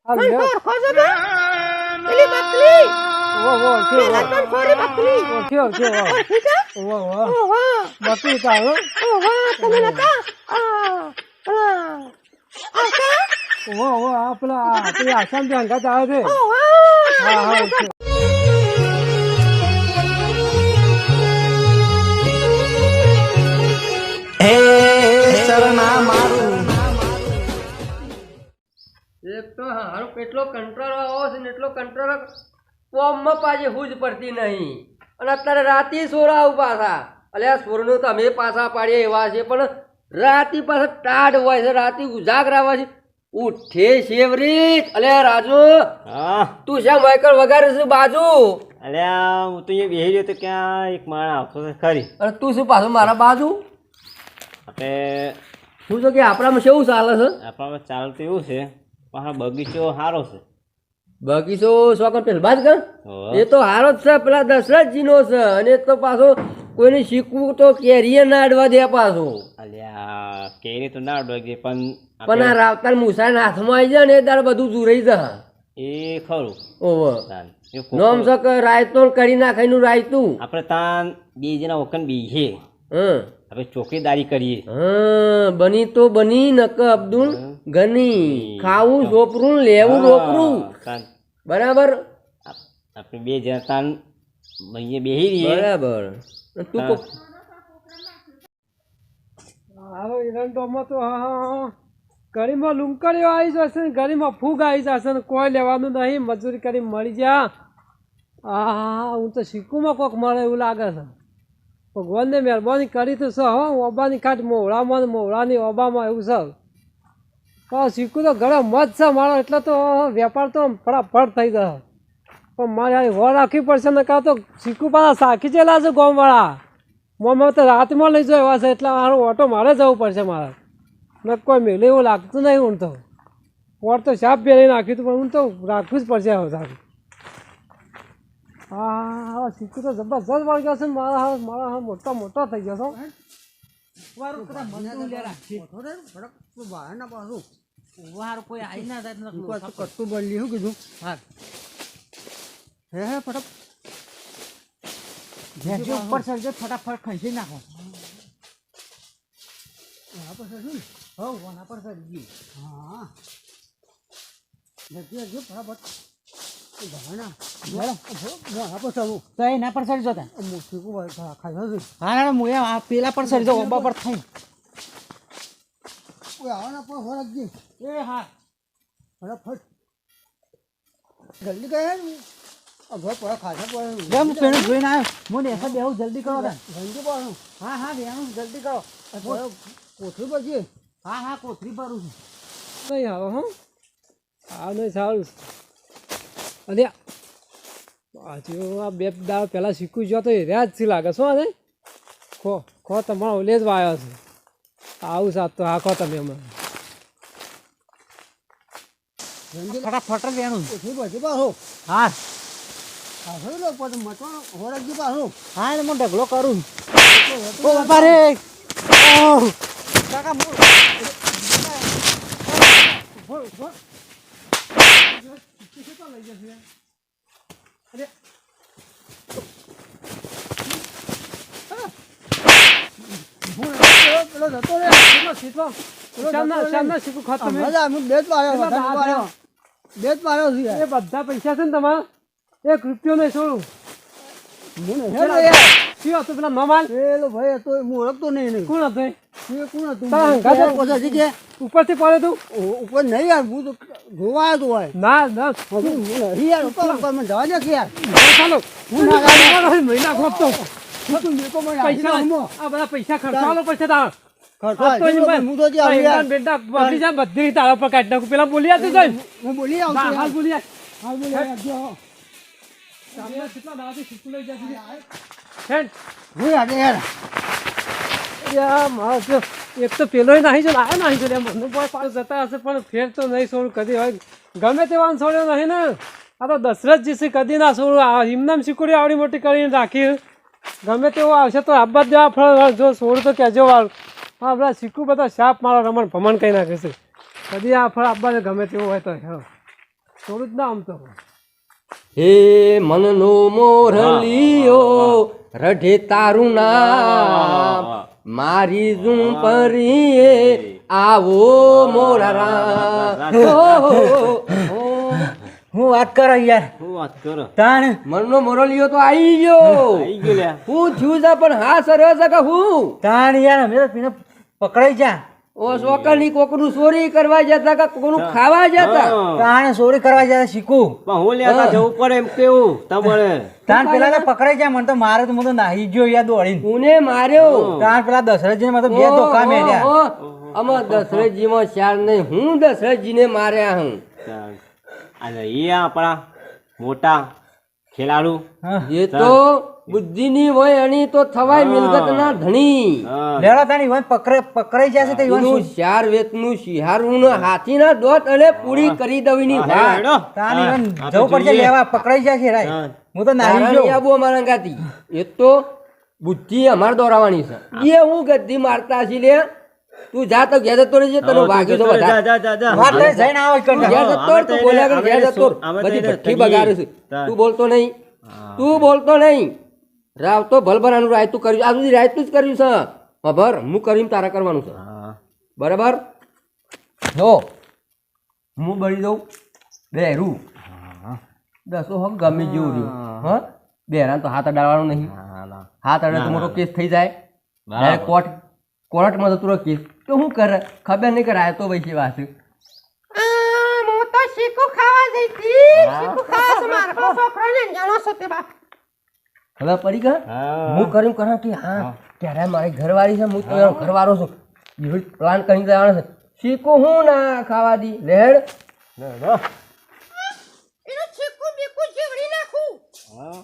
આ લે ખોજો તો પેલી બકરી ઓકે પેલા તો છોરી બકરી ઓકે ઓકે ઠીક છે વાહ બકરી તારો તમે નતા આપણા આપણી આસામ થી હંગાત આવે છે હા હા ઓકે. એક તો હારો કેટલો કંટ્રોલ આવો છે ને એટલો કંટ્રોલ કોમમાં પાછી હુજ પડતી નહીં અને અત્યારે રાતી સોરા આવું પાછા અલ્યા સોરનું તો અમે પાછા પાડીએ એવા છે પણ રાતી પાછા ટાઢ હોય છે રાતી ઉજાગરા હોય છે ઉઠે શેવરી અલ્યા રાજુ હા તું શા માઈકલ વગાડે છે બાજુ અલ્યા હું તો એ બેહી રહ્યો તો ક્યાં એક માણસ આવતો છે ખરી અને તું શું પાછું મારા બાજુ આપણે શું તો કે આપણામાં કેવું ચાલે છે આપણામાં ચાલતું એવું છે પણ આ બગીચો સારો છે બગીચો શોખ પેલબાજ કર હોવે. એ તો હારો જ છે પેલા દશરથજીનો છે અને એ તો પાછો કોઈને શીખવું તો કેરીએ ના અડવા દે પાછો અલ્યા કેરી તો ના ડોગે પણ પણ આ રાવતાર મુસાના હાથમાં આવી જાય ને એ દાળ બધું જુરાઈ જાય એ ખરું ઓહો તાન. એ નોમ છે કે રાયતો કરી નાખાયનું રાયતું આપણે તાન બે જણા વખત બીજે હં આપણે ચોકીદારી કરીએ હં બની તો બની નક અબ્દુલ ગની ખાવું ચોપરું લેવું રોકરું તાન બરાબર આપણે બે જણા તાન અહીંયા બેહી રહીએ બરાબર તું હા. તો હારો એરંડોમાં તો હા ગરીમાં લુંકડીઓ આવી જશે ને ગરીમાં ફૂગ આવી જશે ને કોઈ લેવાનું નહીં મજૂરી કરી મળી જા હા હું તો શીખુમાં કોક મળે એવું લાગે છે ભગવાનને મહેરબાની કરી તો છે હો ઓબાની ખાટ મોવડામાં ને મોવડાની ઓબામાં એવું છે હા શીખું તો ઘરે મત છે મારો એટલે તો વેપાર તો ફટાફટ થઈ જશે પણ મારે આ વર રાખવી પડશે ને કાં તો શીખું પાછા સાખી ચેલા છે ગામવાળા મોમાં તો રાતમાં લઈ જાય એવા છે એટલે મારો ઓટો મારે જવું પડશે મારે ને કોઈ મેલે એવું લાગતું નહીં હું તો વર તો સાપ પહેરી નાખ્યું હતું પણ હું તો રાખવું જ પડશે હવે સારું હા શીખું તો જબરજસ્ત વળી ગયો છે ને મારા હા મોટા થઈ ગયો છો કટું બદલી શું કીધું હા હે ફટાફટ ઉપર સરજો ફટાફટ ખંચી નાખો પેલા પર સરજો ઓબા પર થઈ જલ્દી ગયા જોઈને આવ્યો મને એસા બેહું જલ્દી કરો જલ્દી પાડું હા બેહું જલ્દી કરો કોથળી પછી હા કોથળી ભરું છું નહીં આવે હો આ નહીં સારું અરે હજુ આ બે દાળ પહેલાં શીખું જો તો એ રહ્યા જ છે લાગે શું ને ખો તમારો ઓલે જ વાયો છે આવું સાત તો આખો તમે હમણાં ફટાફટ બેનું કોથળી પછી પાછો હા હા હું ઢગલો કરું ઓ બાપા રે કાકા એ બધા પૈસા છે ને તમારા 1 રૂપિયો નહીં છોડું શું હતું પેલા મમાન ભાઈ તો હું ઓળખતો નહીં કોણ હતું કોણ હતું ઉપરથી પડે તું ઉપર નહીં યાર હું તો જોવા આવ્યો હોય ના નહીં યાર ઉપર મને જવા દે યાર ચાલો હું મહિના ખોપતો પૈસા આ બધા પૈસા ખર્ચવાનો પડશે તાર બધી તારા પર કાઢી નાખું પેલા બોલી આવતું જાય હું બોલી આવું હાલ બોલી આવ એક તો પેલો નહીં જો આવ્યો નહીં જો મને પાછું જતા હશે પણ ફેર તો નહીં છોડું કદી હોય ગમે તેવાનું છોડ્યો નહીં ને આ તો દશરથજી છે કદી ના છોડું હિમનામ શીખોડી આવડી મોટી કરીને રાખી ગમે તેવું આવશે તો આબા દેવા ફળ જો છોડું તો કહેજો વાળું હા બધા શીખું બધા સાપ મારો રમણ ભમણ કહી નાખે છે કદી આ ફળ આબા ગમે તેવું હોય તો થોડું જ ના આમ તો હે મનનો મોરલિયો રઢે તારું નામ મારી ઝુંપડીએ આવો મોરા રામ હું વાત કરો યાર શું વાત કરો તાણ મનનો મોરલિયો તો આવી ગયો આવી ગયો લ્યા હું થયું છે પણ હા સરસ છે કે હું તાણ યાર અમે તો પીને પકડાઈ જા ઓ સોકરની કોકનું ચોરી કરવા જતા કે કોકનું ખાવા જતા તાણ ચોરી કરવા જાય શીખું પણ હું લેતા જવું પડે એમ કેવું તમારે તાણ પેલા તો પકડાઈ જાય મને તો મારે તો હું તો નાહી ગયો યાર દોડીને કોને માર્યો તાણ પેલા દશરથજી મને તો બે ધોકા મેલ્યા ઓહો, આમાં દશરથજીમાં ચાર નહીં હું દશરથજીને માર્યા હું અને એ આપણા મોટા ખેલાડુ હા. એ તો બુદ્ધિની હોય એની તો થવાય મિલકતના ધણી હા. લેડો તાણી ઈવન પકડાઈ જશે તો ઈવન એનું શું? ચાર વેતનું શિહારું ને હાથીના દોત અને પૂરી કરી દવીની હા, વાત હેડો. તાણ ઈવન હા, જવું પડશે જોઈએ. લેવા પકડાઈ જશે રાય હા. હું તો નાહી તારાની ગયો આબુ અમારા ગાતી એ તો બુદ્ધિ અમારે દોરાવાની છે એ હું ગદ્દી મારતા છી લે તું જા તો ઘેર જતો રહેજે તને વાગ્યું તો જા, વધારે જા, જા, જા. વાત લઈ જઈને આવો તું કંટા. ઘેર જતો રહે, તું બોલ્યા કર, ઘેર જતો રહે. અમે તો બધી એને ભઠ્ઠી તગીએ. બગાડે છે હા. તું બોલતો નહીં તું બોલતો નહીં રાવ તો ભલભરાનું રાયતું કર્યું આ સુધી રાયતું જ કર્યું છે ખબર હું કરીને તારા કરવાનું છે હા. બરાબર જો હું બળી દઉં બેરું દસો હક ગમે જેવું રહ્યું હા બેરાન તો હાથ અડાડવાનું નહીં હા, ના. હાથ અડે તો મોટો કેસ થઈ જાય બરાબર. ડાયરેક્ટ કોર્ટમાં જતું રહે કેસ તો શું કરે ખબર નહીં કે રાયતો વૈસી વાત હવે પડી ગયા હા. હું કર્યું કરા કે હા ત્યારે મારી ઘરવાળી છે હું તો એનો ઘરવાળો છું એવી પ્લાન કરી જવાનો છે શીખું હું ના ખાવા દી લેડ હેડો. હા.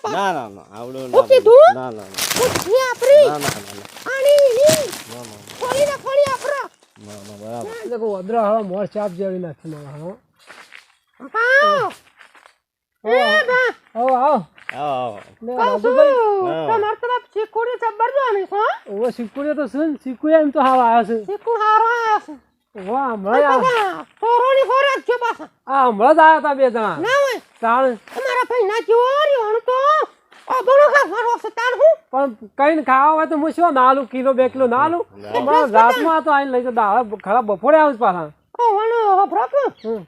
ના, ના, ના. આવડો ના. ના, ના, ના. ના, ના, ના, ના. ના, ના, બરાબર. એટલે કે વદરા હવે મોર ચાપ જેવી નાખી મારા હા આવો આવો આવો, લે રાજુભાઈ આવો. ઓ શીખુડે તો છે ને શીખુડે એમ તો હાવ આવ્યા છે વાહ હમણાં જ આવ્યા હતા બે જણા તાણ પણ કઈ ખાવા હોય તો હું શું ના આલું કિલો 2 કિલો ના આલું હમણાં રાતમાં તો આવીને લઈ જતા દાડા ખરા બપોરે આવું પાછા હમ.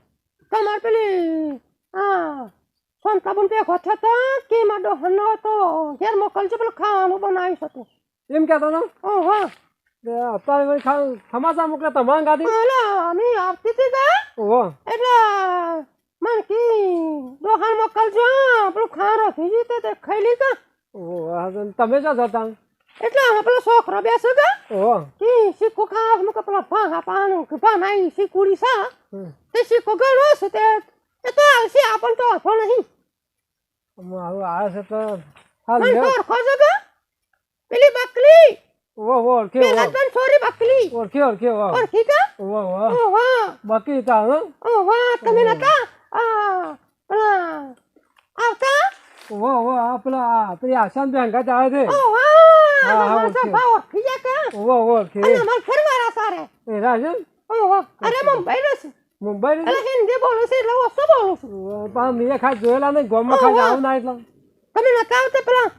તમારે પેલી સંતાબન બે ગોઠ્યા હતા કે મારો હનો તો ઘેર મોકલજો પેલું ખાવાનું બનાવીશ હતું એમ કહેતો હતો ઓહો અત્યારે વળી સમાચાર મોકલે તમારા ગાડી ઓલા અમે આવતી હતી ગયા ઓહો એટલે મને કી દોહાન મોકલજો પેલું ખાવાનું થઈ જતે તે ખાઈ લીધા ઓહો હા તો તમે જો જતા એટલે અમે પેલો છોકરો બેસો ગયા ઓહો કે શીખો ખાવા મુકે પેલો ભાંગા પાનું કે ભાંગા શીખુડી સા હમ. તે શીખો ગણો છે તે એ તો આવશે આપણ તો વાંધો નહીં મારું આવે છે તો હાલ મને લે તો ઓળખો છો કે પેલી બકલી ઓહો ઓળખી પેલા પણ છોરી બકલી ઓળખી ઓળખી ઓહો ઓળખી કા ઓહો ઓહો બાકી તા હો ઓહો તમે નતા પેલા આવતા ઓહો ઓહો આ પેલા આપણી આસાન બેંકા ચાલે છે ઓહો હા, મારા ઓળખી. ભાવ ઓળખી જા કા ઓહો ઓળખી અને મારા ઘરવાળા સારે એ રાજે ઓહો અરે મુંબઈ નો છે મુંબઈ એટલે હિન્દી બોલું છે એટલે ઓછો બોલું છું પણ મેં ખાસ જોયેલા નહીં ગોમમાં ખાસ આવું ના એટલા તમે નતા આવતા પેલા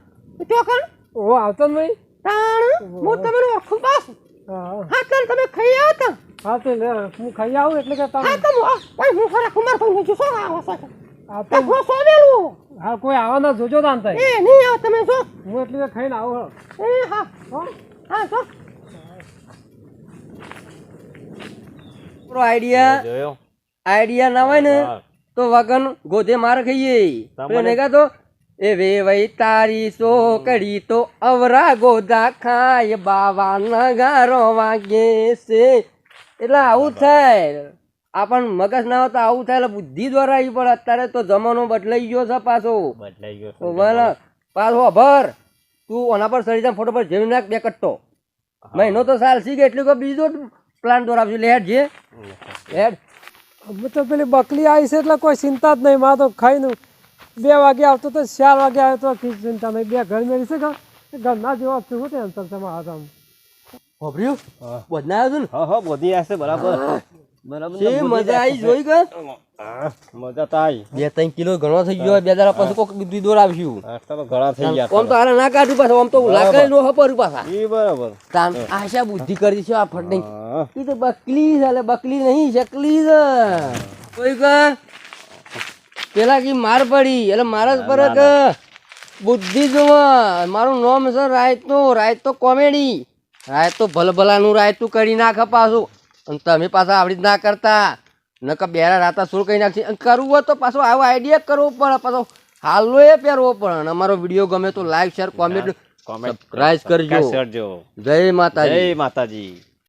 ચોકન ઓહો આવતો જ નહીં તાણ હું તમને ઓળખું પાછું હા હા ચાલ તમે ખાઈ આવતા હા તો લે હું ખાઈ આવું એટલે કે તમે હા તો હું ખરા કુમાર ભાઈ જો શું આવો છો આ તો તો સોવેલું હા કોઈ આવવાના જોજો તાન થાય એ નહીં આવો તમે જો હું એટલે કે ખાઈને આવું એ હા હો હા જો આઈડિયા જોયો આઈડિયા ના હોય ને હા. તો વગન ગોધે માર ખાઈએ તમને- પેલો નહીં કહેતો એ વેવઈ તારી સોકડી તો અવરા ગોદા ખાય બાવા નગારો વાગે છે. એટલે આવું થાય આપણ મગજ ના હોય તો આવું થાય એટલે બુદ્ધિ દ્વારા આવી પડે. અત્યારે તો જમાનો બદલાઈ ગયો છે પાછો. બદલાઈ ગયો તો ભલે પાછો ભર તું ઓના પર સરી જા ફોટો પર જેવી નાખ બે કટ્ટો મહિનો તો સાલ સી ગયો એટલું કે બીજો પ્લાન દોરાવજો લે હેડ જે હેડ. અમે તો પેલી બકલી આવી છે એટલે કોઈ ચિંતા જ નહીં. માં તો ખાઈને 2 વાગે આવતો તો 4 વાગે આવ્યો તો કઈ ચિંતા નહીં. 2 ઘર મેળી છે કે ઘરના જેવા છે. શું ટેન્શન છે મારા આમ ખબર્યું બધના આવ્યું ને. હા હા બધી હશે બરાબર બરાબર જે મજા આવી જોઈ કે મજા તો આવી. 2-3 કિલો ઘણો થઈ ગયો. 2 દાડા પછી કોક દૂધ દોરાવ્યું. આટલા તો ઘણા થઈ ગયા આમ તો હારે ના કાઢું પાછા આમ તો લાકડી નો હપર પાછા. એ બરાબર. તાન આશા બુદ્ધિ કરી છે આ ફટની. હા એ તો બકલી છે એટલે બકલી નહીં શકલી છે. કોઈ કે પેલા કી માર પડી એટલે મારા જ પર કે બુદ્ધિ જોવા. મારું નામ છે રાયત તો કોમેડી. રાયત તો ભલભલાનું રાયતું કરી નાખે પાછું. અને તમે પાછા આવડી જ ના કરતા નકર બેરા રાતા સુર કરી નાખશે. અને કરવું હોય તો પાછો આવો આઈડિયા કરવો પડે. પાછો હાલો એ પહેરવો પડે. અને અમારો વિડીયો ગમે તો લાઈક શેર કોમેન્ટ સબસ્ક્રાઇબ કરજો. કરજો. જય માતાજી. જય માતાજી.